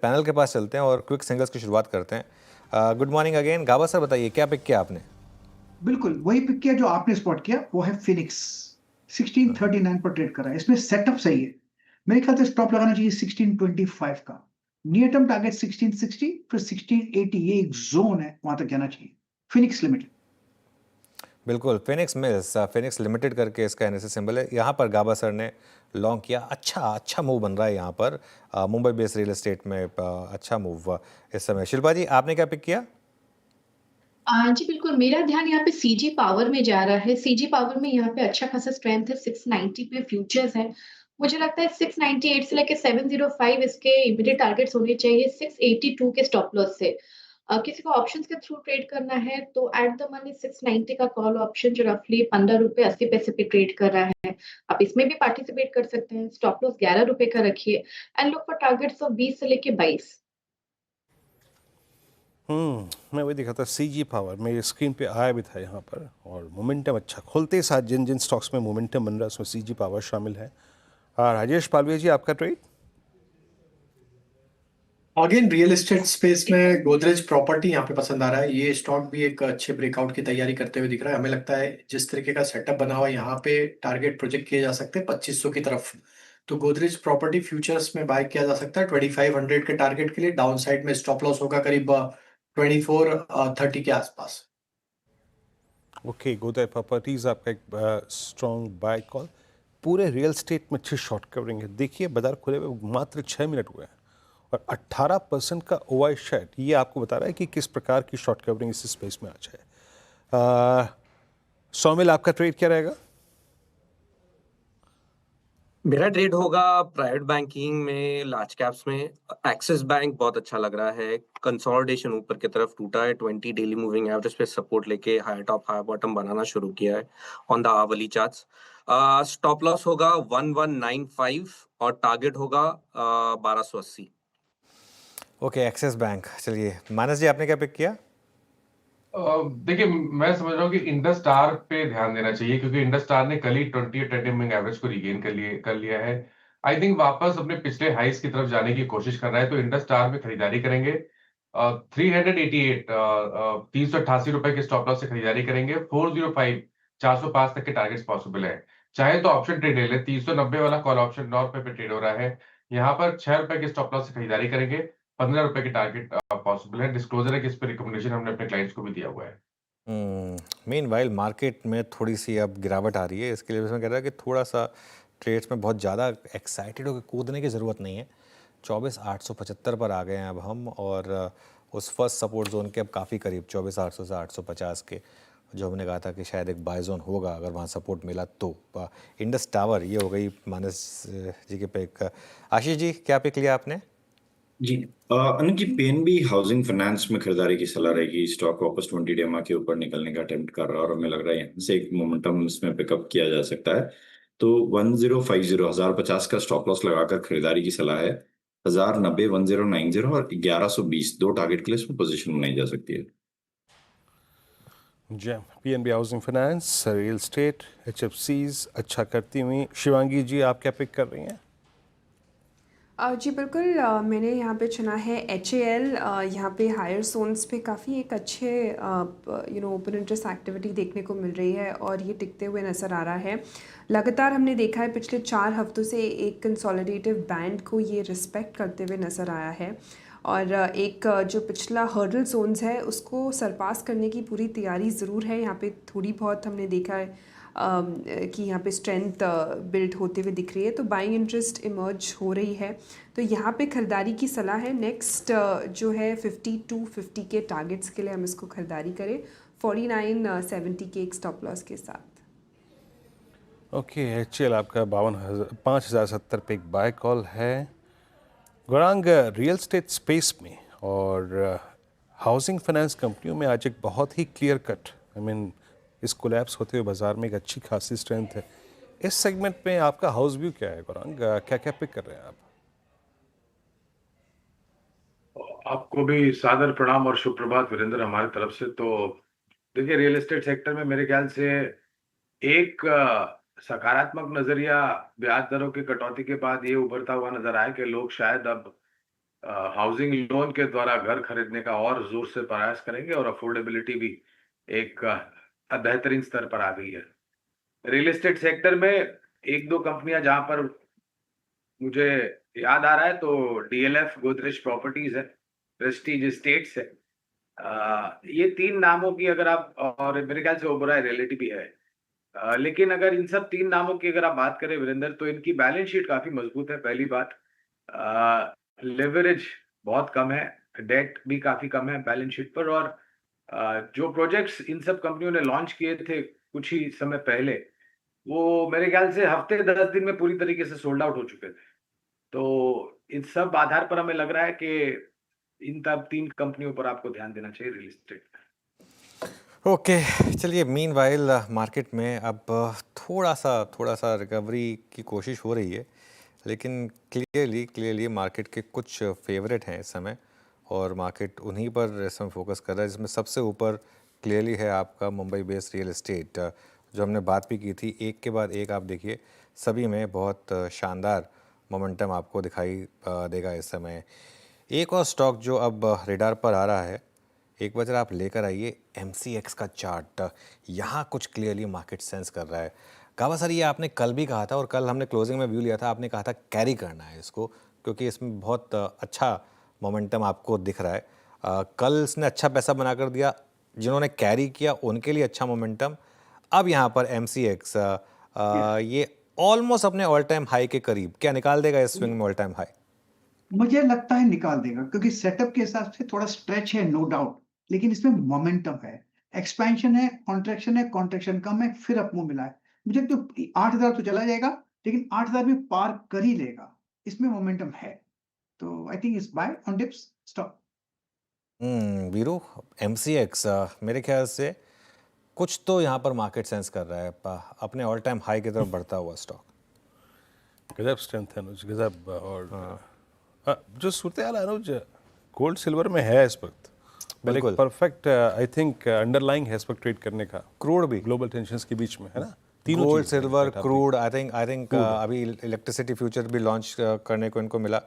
Panel के पास चलते हैं और क्विक सिंगल्स की शुरुआत करते हैं। गुड मॉर्निंग अगेन गाबा सर, बताइए क्या पिक किया आपने? बिल्कुल वही पिक किया जो आपने स्पॉट किया, वो है फिनिक्स। 1639 पर ट्रेड कर रहा है। इसमें सेटअप सही है। मेरे ख्याल से स्टॉप लगाना चाहिए 1625 का। नियर टर्म टारगेट 1660, फिर 1680, ये एक जोन है, वहां तक जाना चाहिए। Phoenix limited. बिल्कुल, फिनिक्स मिल्स, फिनिक्स लिमिटेड करके इसका एनएससी सिंबल है। यहाँ पर गाबा सर ने लॉन्ग किया। अच्छा अच्छा मूव बन रहा है यहाँ पर मुंबई बेस्ड रियल एस्टेट में। अच्छा मूव इस समय। शिल्पा जी, आपने क्या पिक किया? जी बिल्कुल, मेरा ध्यान यहाँ पे सीजी पावर में जा रहा है। सीजी पावर में यहाँ पे अच्छा खासा स्ट्रेंथ है, 690 पे फ्यूचर्स है। मुझे लगता है 698 से लेके 705 इसके इमीडिएट टारगेट्स होने चाहिए, 682 के स्टॉप लॉस से। किसी को ऑप्शंस के थ्रू ट्रेड करना है तो एट द मनी 690 का कॉल ऑप्शन जो रफली 15 रुपए 80 पैसे पे ट्रेड कर रहा है, आप इसमें भी पार्टिसिपेट कर सकते हैं। स्टॉप लॉस 11 रुपए का रखिए and look for targets of 20 से लेके 22। मैं वही देखा था, सीजी पावर मेरी स्क्रीन पे आया भी था यहाँ पर, और मोमेंटम अच्छा खुलते ही साथ जिन जिन स्टॉक्स में मोमेंटम बन रहा है उसमें सीजी पावर शामिल है। राजेश पालवे जी, आपका trade? Again real estate space में गोदरेज प्रॉपर्टी यहाँ पे पसंद आ रहा है। ये स्टॉक भी एक अच्छे ब्रेकआउट की तैयारी करते हुए दिख रहा है। हमें लगता है जिस तरीके का सेटअप बना हुआ है यहाँ पे टारगेट प्रोजेक्ट किए जा सकते हैं 2500 की तरफ। तो गोदरेज प्रॉपर्टी फ्यूचर्स में बाय किया जा सकता है 2500 के टारगेट के लिए। डाउन साइड में स्टॉप लॉस होगा करीब 2430 के आसपास। ओके, गोदरेज प्रॉपर्टीज आपका एक स्ट्रॉन्ग बाय कॉल। पूरे रियल स्टेट में अच्छी शॉर्ट कवरिंग है। देखिए, बाजार खुले हुए मात्र 6 मिनट हुए हैं और 18% का ओवाई शेयर, ये आपको बता रहा है कि किस प्रकार की शॉर्ट कवरिंग इस स्पेस में आज है। सौमिल, आपका ट्रेड क्या रहेगा? मेरा ट्रेड होगा प्राइवेट बैंकिंग में, लार्ज कैप्स में। एक्सिस बैंक बहुत अच्छा लग रहा है। कंसोलिडेशन ऊपर की तरफ टूटा है, 20 डेली मूविंग एवरेज पे सपोर्ट लेके हाई टॉप हाई बॉटम बनाना शुरू किया है on the hourly charts. Stop loss होगा 1195 और टारगेट होगा 1280। Okay, Axis Bank. चलिए मानस जी, आपने क्या पिक किया? देखिए, मैं समझ रहा हूँ कि इंडस स्टार पे ध्यान देना चाहिए, क्योंकि इंडस स्टार ने कल ही 20 मूविंग एवरेज को रिगेन कर लिया है। आई थिंक वापस अपने पिछले हाइस की तरफ जाने की कोशिश कर रहा है, तो इंडस स्टार में खरीदारी करेंगे। 388 388 रुपए के स्टॉप लॉस से खरीदारी करेंगे। 405 405 तक के टारगेट्स पॉसिबल है। चाहे तो ऑप्शन ट्रेड ले ले। 390 वाला कॉल ऑप्शन 9 रुपए पे ट्रेड हो रहा है। यहाँ पर 6 रुपए के स्टॉप लॉस से खरीदारी करेंगे। 15 रुपए के टारगेट पॉसिबल है। डिस्क्लोजर है कि इस पर रिकमेंडेशन हमने अपने क्लाइंट्स को भी दिया हुआ है। मीनवाइल मार्केट में थोड़ी सी अब गिरावट आ रही है, इसके लिए मैं कह रहा कि थोड़ा सा ट्रेड्स में बहुत ज़्यादा एक्साइटेड होकर कूदने की ज़रूरत नहीं है। 24,875 पर आ गए हैं अब हम, और उस फर्स्ट सपोर्ट जोन के अब काफ़ी करीब 24,800 से 850 के, जो हमने कहा था कि शायद एक बाय जोन होगा अगर वहाँ सपोर्ट मिला तो। इंडस टावर ये हो गई मानस जी के पिक। आशीष जी, क्या पिक लिया आपने? जी, अनुज जी, पीएनबी हाउसिंग फाइनेंस में खरीदारी की सलाह रहेगी। स्टॉक वापस 20 डेमा के ऊपर निकलने का अटेम्प्ट कर रहा है और हमें लग रहा है यहाँ से एक मोमेंटम इसमें पिकअप किया जा सकता है। तो 1050 का स्टॉप लॉस लगाकर खरीदारी की सलाह है। 1090, 1090 और 1120 दो टारगेट के लिए इसमें पोजीशन बनाई जा सकती है। जी, PNB housing finance, real estate, एचएफसीज अच्छा करती हुई। शिवांगी जी, आप क्या पिक कर रही हैं? जी बिल्कुल, मैंने यहाँ पे चुना है HAL। यहाँ पे हायर जोन्स पे काफ़ी एक अच्छे ओपन इंटरेस्ट एक्टिविटी देखने को मिल रही है और ये टिकते हुए नज़र आ रहा है। लगातार हमने देखा है पिछले 4 हफ्तों से एक कंसोलिडेटिव बैंड को ये रिस्पेक्ट करते हुए नज़र आया है, और एक जो पिछला हर्डल जोन्स है उसको सरपास करने की पूरी तैयारी ज़रूर है। यहाँ पे थोड़ी बहुत हमने देखा है कि यहाँ पे स्ट्रेंथ बिल्ड होते हुए दिख रही है, तो बाइंग इंटरेस्ट इमर्ज हो रही है। तो यहाँ पे ख़रीदारी की सलाह है। नेक्स्ट जो है 5250 के टारगेट्स के लिए हम इसको ख़रीदारी करें, 4970 के एक स्टॉप लॉस के साथ। ओके, HAL आपका 5070 पे एक बाय कॉल है। गौरांग, रियल स्टेट स्पेस में और हाउसिंग फाइनेंस कंपनियों में आज एक बहुत ही क्लियर कट, इस कोलैप्स होते हुए बाजार में एक अच्छी खासी स्ट्रेंथ है। इस सेगमेंट में आपका हाउस व्यू क्या है गौरांग? क्या क्या पिक कर रहे हैं आप? आपको भी सादर प्रणाम और शुभ प्रभात वीरेंद्र हमारी तरफ से। तो देखिए, रियल एस्टेट सेक्टर में मेरे ख्याल से एक सकारात्मक नजरिया ब्याज दरों की कटौती के बाद ये उभरता हुआ नजर आया कि लोग शायद अब हाउसिंग लोन के द्वारा घर खरीदने का और जोर से प्रयास करेंगे और अफोर्डेबिलिटी भी एक बेहतरीन स्तर पर आ गई है। रियल एस्टेट सेक्टर में एक दो कंपनियां जहां पर मुझे याद आ रहा है तो डीएलएफ गोदरेज प्रॉपर्टीज है, प्रेस्टीज एस्टेट्स है। ये तीन नामों की अगर आप, और मेरे ख्याल से ओबराय रियलिटी भी है। लेकिन अगर इन सब तीन नामों की अगर आप बात करें वीरेंद्र, तो इनकी बैलेंस शीट काफी मजबूत है। पहली बात, लेवरेज बहुत कम है, डेट भी काफी कम है बैलेंस शीट पर। और जो प्रोजेक्ट्स इन सब कंपनियों ने लॉन्च किए थे कुछ ही समय पहले, वो मेरे ख्याल से हफ्ते 10 दिन में पूरी तरीके से सोल्ड आउट हो चुके थे। तो इन सब आधार पर हमें लग रहा है कि इन तब तीन कंपनियों पर आपको ध्यान देना चाहिए रियल एस्टेट में। ओके, चलिए मीनवाइल मार्केट में अब थोड़ा सा रिकवरी की कोशिश हो रही है, लेकिन क्लियरली मार्केट के कुछ फेवरेट हैं इस समय और मार्केट उन्हीं पर इस समय फोकस कर रहा है, जिसमें सबसे ऊपर क्लियरली है आपका मुंबई बेस्ड रियल एस्टेट, जो हमने बात भी की थी। एक के बाद एक आप देखिए सभी में बहुत शानदार मोमेंटम आपको दिखाई देगा इस समय। एक और स्टॉक जो अब रेडार पर आ रहा है, एक बार जरा आप लेकर आइए MCX का चार्ट। यहाँ कुछ क्लियरली मार्केट सेंस कर रहा है। गावा सर, ये आपने कल भी कहा था और कल हमने क्लोजिंग में व्यू लिया था, आपने कहा था कैरी करना है इसको, क्योंकि इसमें बहुत अच्छा मोमेंटम आपको दिख रहा है। कल इसने अच्छा पैसा बना कर दिया, जिन्होंने कैरी किया उनके लिए अच्छा मोमेंटम। अब यहाँ पर MCX ये ऑलमोस्ट अपने ऑल टाइम हाई के करीब, क्या निकाल देगा इस स्विंग में ऑल टाइम हाई? मुझे लगता है निकाल देगा, क्योंकि सेटअप के हिसाब से थोड़ा स्ट्रेच है नो डाउट, लेकिन इसमें मोमेंटम है, एक्सपेंशन है, कॉन्ट्रैक्शन कम है, फिर अप मूव मिला है। मुझे तो 8,000 तो चला जाएगा, लेकिन 8,000 भी पार कर ही लेगा, इसमें मोमेंटम है। तो आई थिंक इस buy on dips stop. Viru, MCX मेरे ख्याल से कुछ तो यहाँ पर मार्केट सेंस कर रहा है, अपने ऑल टाइम हाई की तरफ बढ़ता हुआ स्टॉक। गजब स्ट्रेंथ है अनुज, गजब। और जो सूरत हाल है अनुज, गोल्ड सिल्वर में है इस वक्त बिल्कुल परफेक्ट, आई थिंक अंडरलाइंग है इस वक्त ट्रेड करने का, क्रूड भी, ग्लोबल टेंशंस के बीच में, है ना। Gold, silver, crude, I think अभी इलेक्ट्रिसिटी फ्यूचर भी लॉन्च करने को इनको मिला।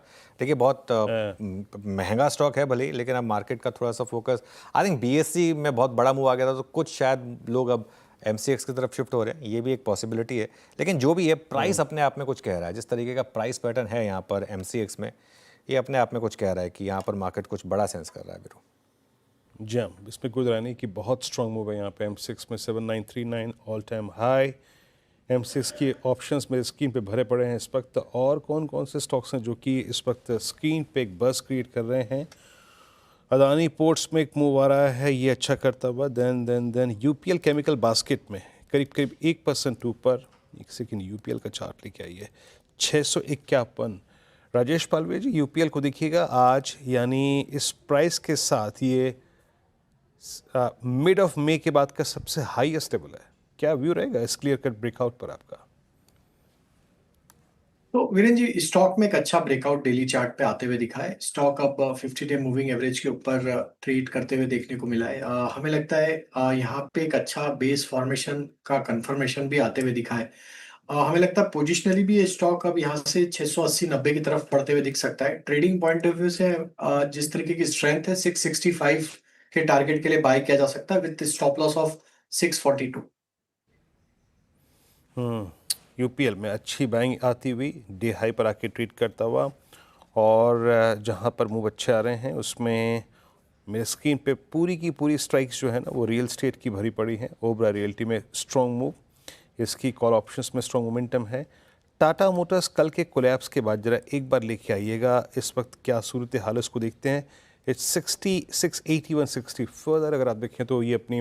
देखिए बहुत महंगा स्टॉक है भले ही, लेकिन अब मार्केट का थोड़ा सा फोकस, आई थिंक BSE में बहुत बड़ा मूव आ गया था, तो कुछ शायद लोग अब MCX की तरफ शिफ्ट हो रहे हैं, ये भी एक पॉसिबिलिटी है। लेकिन जो भी है, प्राइस अपने आप में कुछ कह रहा है। जिस तरीके का प्राइस पैटर्न है यहाँ पर MCX में, ये अपने आप में कुछ कह रहा है कि यहाँ पर मार्केट कुछ बड़ा सेंस कर रहा है। वीरू जम, इसमें कोई राय नहीं कि बहुत स्ट्रांग मूव है यहाँ पे। M6 में 7939 ऑल टाइम हाई। M6 की ऑप्शंस मेरे स्क्रीन पे भरे पड़े हैं इस वक्त। और कौन कौन से स्टॉक्स हैं जो कि इस वक्त स्क्रीन पे एक बस क्रिएट कर रहे हैं? अदानी पोर्ट्स में एक मूव आ रहा है, ये अच्छा करता हुआ। देन UPL केमिकल बास्केट में करीब 1% ऊपर। एक सेकेंड, UPL का चार्ट लेके आइए। 651। राजेश पालवे जी, UPL को देखिएगा आज, यानी इस प्राइस के साथ ये मिड ऑफ मई के बाद का सबसे हाईएस्ट लेवल है। क्या व्यू रहेगा इस क्लियर कट ब्रेकआउट पर आपका? तो वीरेंद्र जी, स्टॉक में एक अच्छा ब्रेकआउट डेली चार्ट पे आते हुए दिखा है। स्टॉक अब 50 डे मूविंग एवरेज के ऊपर ट्रेड करते हुए देखने को मिला है। हमें लगता है यहाँ पे एक अच्छा बेस फॉर्मेशन का कंफर्मेशन भी आते हुए दिखा है। हमें लगता है पोजिशनली भी ये स्टॉक अब यहाँ से 680-90 की तरफ बढ़ते हुए दिख सकता है। ट्रेडिंग पॉइंट ऑफ व्यू से जिस तरीके की स्ट्रेंथ है, 665 के टारगेट के लिए बाय किया जा सकता है with stop loss of 642। UPL में अच्छी बाइंग आती हुई, डे हाई पर आके ट्रेड करता हुआ, और जहां पर मूव अच्छे आ रहे हैं उसमें मेरे स्क्रीन पे पूरी की पूरी स्ट्राइक्स जो है ना वो रियल स्टेट की भरी पड़ी हैं। ओबरा रियल्टी में स्ट्रॉन्ग मूव, इसकी कॉल ऑप्शंस में स्ट्रॉन्ग मोमेंटम है। टाटा मोटर्स कल के कोलैप्स के बाद जरा एक बार लेके आइएगा इस वक्त क्या सूरत हाल है, उसको देखते हैं। इट्स 681 60 फर्दर अगर आप देखें तो ये अपनी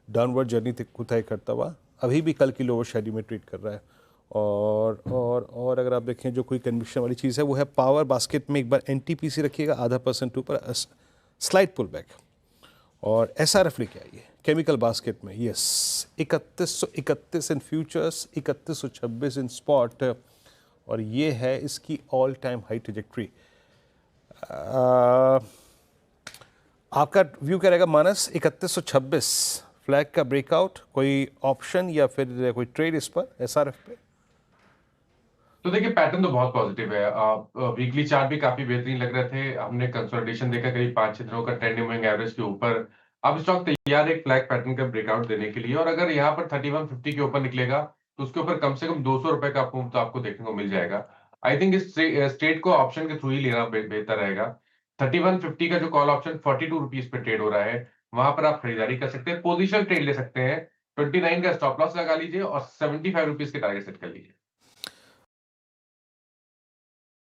डाउनवर्ड जर्नी को तय करता हुआ अभी भी कल की लोअर शेडो में ट्रेड कर रहा है। और अगर आप देखें जो कोई कन्विक्शन वाली चीज़ है वो है पावर बास्केट में एक बार NTPC रखिएगा 0.5% ऊपर, स्लाइड पुल बैक। और SRF लेके आइए केमिकल बास्केट में, यस 3131 इन फ्यूचर्स, 3126 इन स्पॉट, और ये है इसकी ऑल टाइम हाई ट्रेजेक्ट्री। आपका व्यू क्या रहेगा मानस? 3126 फ्लैग का ब्रेकआउट, कोई ऑप्शन या फिर कोई ट्रेड इस पर SRF पे? तो देखिए पैटर्न तो बहुत पॉजिटिव है। वीकली चार्ट भी काफी बेहतरीन लग रहे थे। हमने कंसोलिडेशन देखा करीब 5-6 दिनों का ट्रेंड मूविंग एवरेज के ऊपर। अब स्टॉक तैयार है एक फ्लैग पैटर्न का ब्रेकआउट देने के लिए, और अगर यहाँ पर 3150 के ऊपर निकलेगा तो उसके ऊपर कम से कम 200 रुपए का मूव तो आपको देखने को मिल जाएगा। आई थिंक इस स्ट्रेट को ऑप्शन के थ्रू ही लेना बेहतर रहेगा। 3150 का जो कॉल ऑप्शन 42 रुपीज पे ट्रेड हो रहा है, वहां पर आप खरीदारी कर सकते हैं, पोजिशन ट्रेड ले सकते हैं। 29 का स्टॉप लॉस लगा लीजिए और 75 रुपीज के टारगेट सेट कर लीजिए।